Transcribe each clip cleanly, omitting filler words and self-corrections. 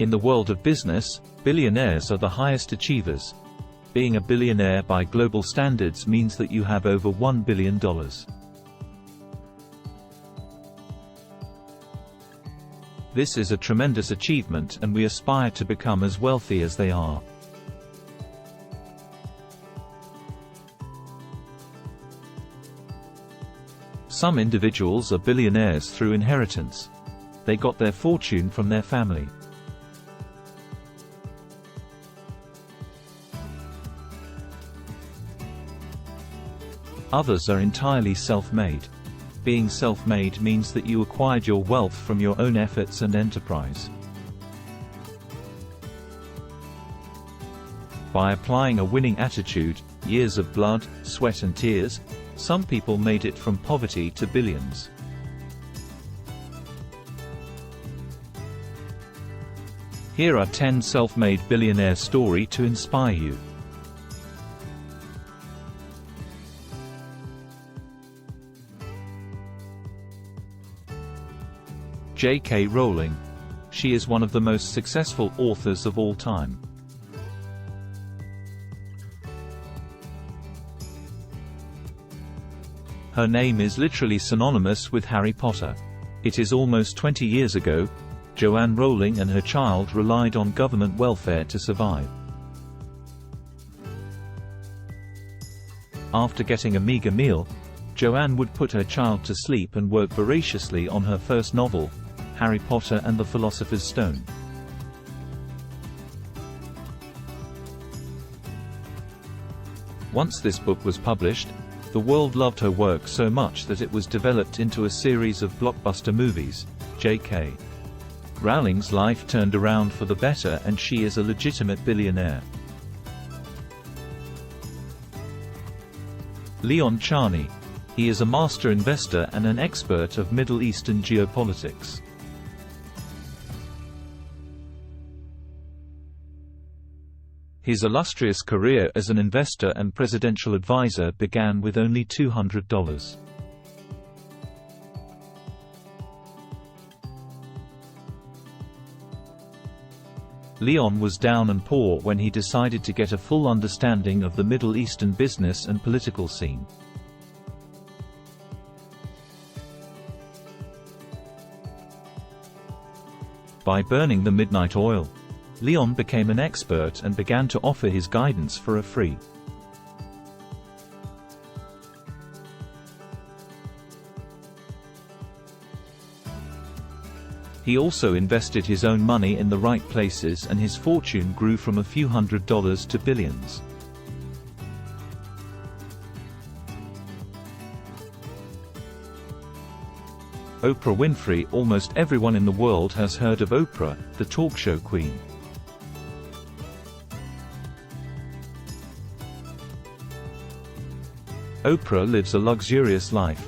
In the world of business, billionaires are the highest achievers. Being a billionaire by global standards means that you have over $1 billion. This is a tremendous achievement, and we aspire to become as wealthy as they are. Some individuals are billionaires through inheritance. They got their fortune from their family. Others are entirely self-made. Being self-made means that you acquired your wealth from your own efforts and enterprise. By applying a winning attitude, years of blood, sweat and tears, some people made it from poverty to billions. Here are 10 self-made billionaire stories to inspire you. J.K. Rowling. She is one of the most successful authors of all time. Her name is literally synonymous with Harry Potter. It is almost 20 years ago. Joanne Rowling and her child relied on government welfare to survive. After getting a meager meal, Joanne would put her child to sleep and work voraciously on her first novel, Harry Potter and the Philosopher's Stone. Once this book was published, the world loved her work so much that it was developed into a series of blockbuster movies. J.K. Rowling's life turned around for the better, and she is a legitimate billionaire. Leon Charney. He is a master investor and an expert of Middle Eastern geopolitics. His illustrious career as an investor and presidential advisor began with only $200. Leon was down and poor when he decided to get a full understanding of the Middle Eastern business and political scene. By burning the midnight oil, Leon became an expert and began to offer his guidance for a fee. He also invested his own money in the right places, and his fortune grew from a few $100s to billions. Oprah Winfrey. Almost everyone in the world has heard of Oprah, the talk show queen. Oprah lives a luxurious life.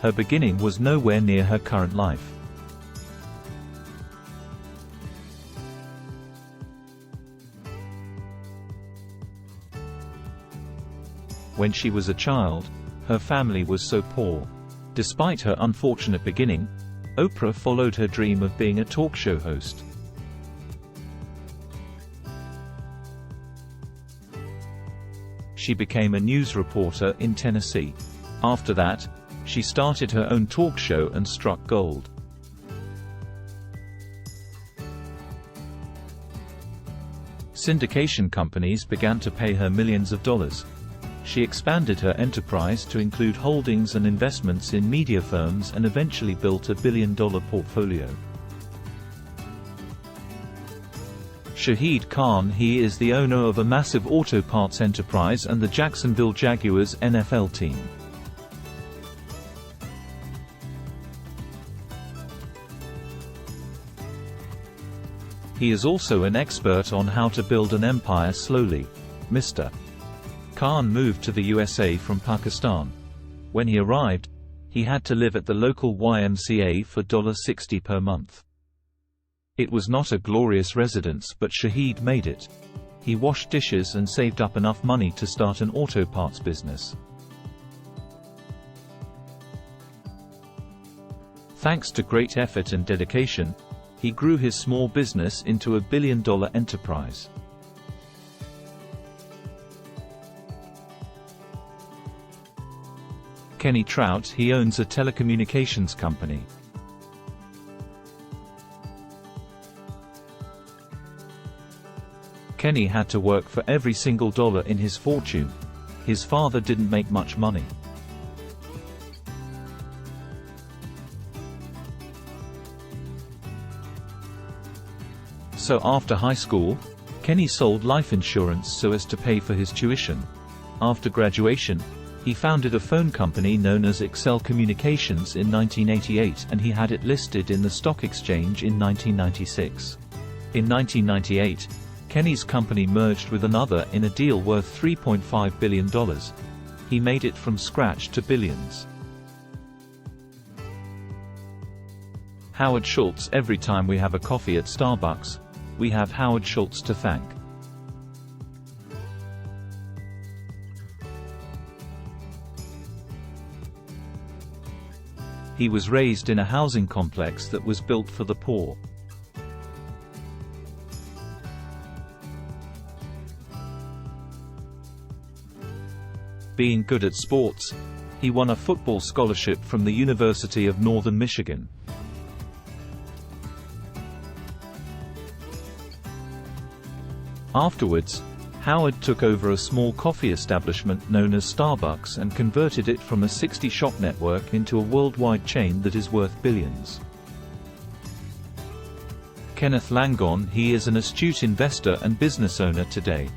Her beginning was nowhere near her current life. When she was a child, her family was so poor. Despite her unfortunate beginning, Oprah followed her dream of being a talk show host. She became a news reporter in Tennessee. After that, she started her own talk show and struck gold. Syndication companies began to pay her millions of dollars. She expanded her enterprise to include holdings and investments in media firms and eventually built a billion-dollar portfolio. Shahid Khan. He is the owner of a massive auto parts enterprise and the Jacksonville Jaguars NFL team. He is also an expert on how to build an empire slowly. Mr. Khan moved to the USA from Pakistan. When he arrived, he had to live at the local YMCA for $60 per month. It was not a glorious residence, but Shahid made it. He washed dishes and saved up enough money to start an auto parts business. Thanks to great effort and dedication, he grew his small business into a billion-dollar enterprise. Kenny Troutt, he owns a telecommunications company. Kenny had to work for every single dollar in his fortune. His father didn't make much money. So after high school, Kenny sold life insurance so as to pay for his tuition. After graduation, he founded a phone company known as Excel Communications in 1988, and he had it listed in the stock exchange in 1996. In 1998, Kenny's company merged with another in a deal worth $3.5 billion. He made it from scratch to billions. Howard Schultz. Every time we have a coffee at Starbucks, we have Howard Schultz to thank. He was raised in a housing complex that was built for the poor. Being good at sports, he won a football scholarship from the University of Northern Michigan. Afterwards, Howard took over a small coffee establishment known as Starbucks and converted it from a 60-shop network into a worldwide chain that is worth billions. Kenneth Langone. He is an astute investor and business owner today.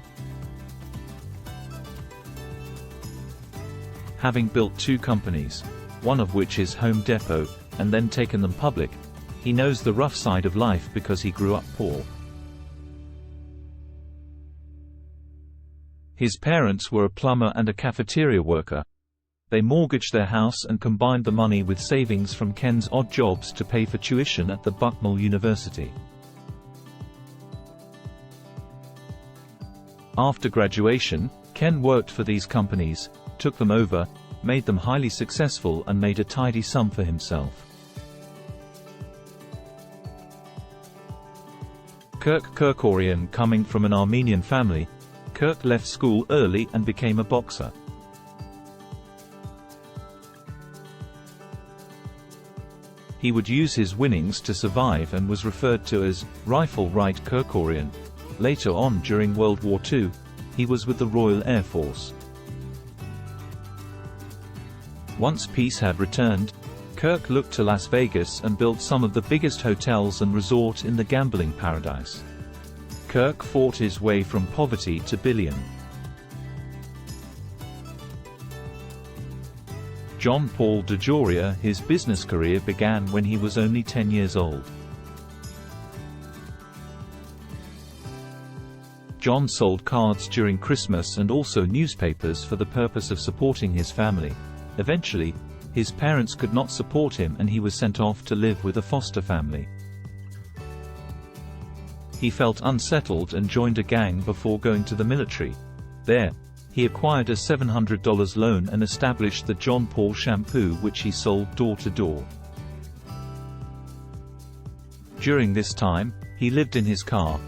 Having built 2 companies, one of which is Home Depot, and then taken them public, he knows the rough side of life because he grew up poor. His parents were a plumber and a cafeteria worker. They mortgaged their house and combined the money with savings from Ken's odd jobs to pay for tuition at the Bucknell University. After graduation, Ken worked for these companies, took them over, made them highly successful, and made a tidy sum for himself. Kirk Kerkorian. Coming from an Armenian family, Kirk left school early and became a boxer. He would use his winnings to survive and was referred to as Rifle Right Kerkorian. Later on, during World War II, he was with the Royal Air Force. Once peace had returned, Kirk looked to Las Vegas and built some of the biggest hotels and resort in the gambling paradise. Kirk fought his way from poverty to billion. John Paul DeJoria. His business career began when he was only 10 years old. John sold cards during Christmas and also newspapers for the purpose of supporting his family. Eventually, his parents could not support him and he was sent off to live with a foster family. He felt unsettled and joined a gang before going to the military. There, he acquired a $700 loan and established the John Paul shampoo, which he sold door to door. During this time, he lived in his car.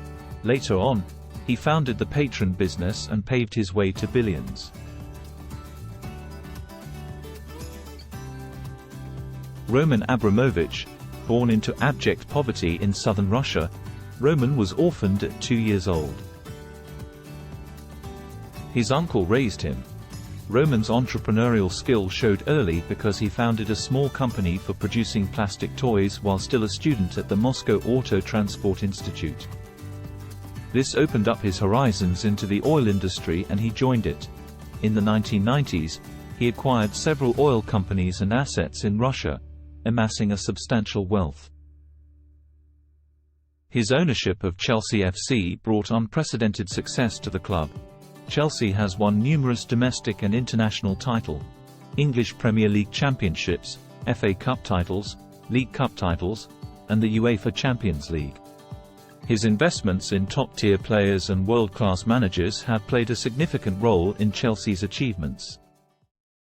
Later on, he founded the Patron business and paved his way to billions. Roman Abramovich. Born into abject poverty in southern Russia, Roman was orphaned at 2 years old. His uncle raised him. Roman's entrepreneurial skill showed early because he founded a small company for producing plastic toys while still a student at the Moscow Auto Transport Institute. This opened up his horizons into the oil industry and he joined it. In the 1990s, he acquired several oil companies and assets in Russia, amassing a substantial wealth. His ownership of Chelsea FC brought unprecedented success to the club. Chelsea has won numerous domestic and international titles: English Premier League championships, FA Cup titles, League Cup titles, and the UEFA Champions League. His investments in top-tier players and world-class managers have played a significant role in Chelsea's achievements.